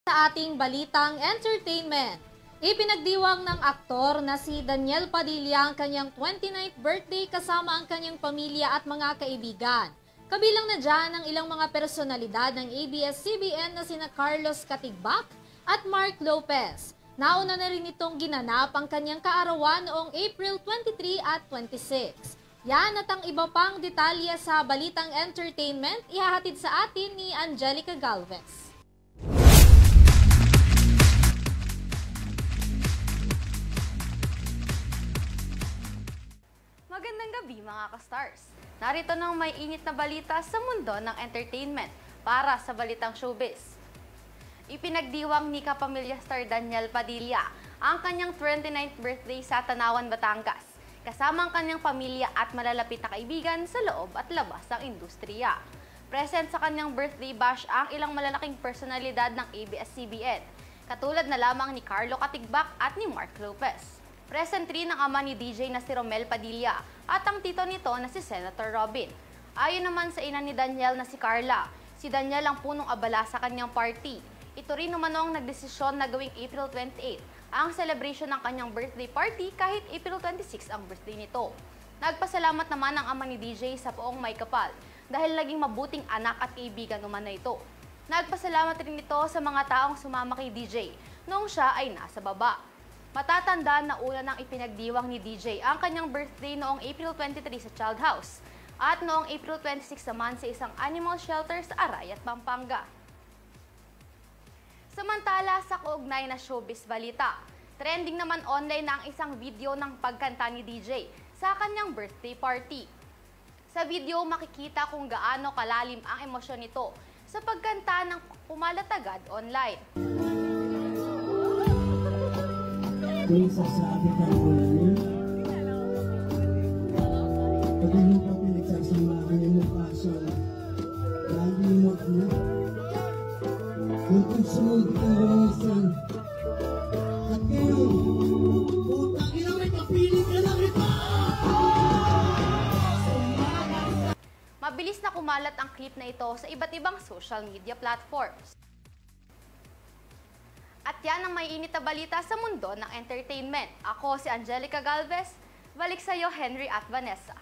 Sa ating balitang entertainment, ipinagdiwang ng aktor na si Daniel Padilla ang kanyang 29th birthday kasama ang kanyang pamilya at mga kaibigan. Kabilang na dyan ang ilang mga personalidad ng ABS-CBN na sina Carlos Katigbak at Mark Lopez. Nauna na rin itong ginanap ang kanyang kaarawan noong April 23 at 26. Yan at ang iba pang detalye sa balitang entertainment ihahatid sa atin ni Angelica Galvez. Magandang gabi mga ka-stars! Narito ng may init na balita sa mundo ng entertainment para sa Balitang Showbiz. Ipinagdiwang ni kapamilya star Daniel Padilla ang kanyang 29th birthday sa Tanawan, Batangas, kasama ang kanyang pamilya at malalapit na kaibigan sa loob at labas ng industriya. Present sa kanyang birthday bash ang ilang malalaking personalidad ng ABS-CBN, katulad na lamang ni Carlo Katigbak at ni Mark Lopez. Present rin ang ama ni DJ na si Romel Padilla at ang tito nito na si Senator Robin. Ayon naman sa ina ni Daniel na si Carla, si Daniel ang punong abala sa kanyang party. Ito rin naman nagdesisyon na gawing April 28 ang celebration ng kanyang birthday party kahit April 26 ang birthday nito. Nagpasalamat naman ang ama ni DJ sa poong may kapal dahil naging mabuting anak at kaibigan naman na ito. Nagpasalamat rin ito sa mga taong sumama kay DJ noong siya ay nasa baba. Matatandaan na una nang ipinagdiwang ni DJ ang kanyang birthday noong April 23 sa Child House at noong April 26 naman sa isang animal shelter sa Arayat, Pampanga. Samantala sa kaugnay na showbiz balita, trending naman online na ang isang video ng pagkanta ni DJ sa kanyang birthday party. Sa video makikita kung gaano kalalim ang emosyon nito sa pagkanta ng kumalat agad online. Kung sasabi ka ulan niya, pagkaling pa pinagsasamahan yung mukha siya, nalimot na. Kung sunod ka rawasan, at ngayon, putang ina may papilit ka lang ito! Mabilis na kumalat ang clip na ito sa iba't ibang social media platforms. At yan ang may init na balita sa mundo ng entertainment. Ako si Angelica Galvez. Balik sa iyo, Henry at Vanessa.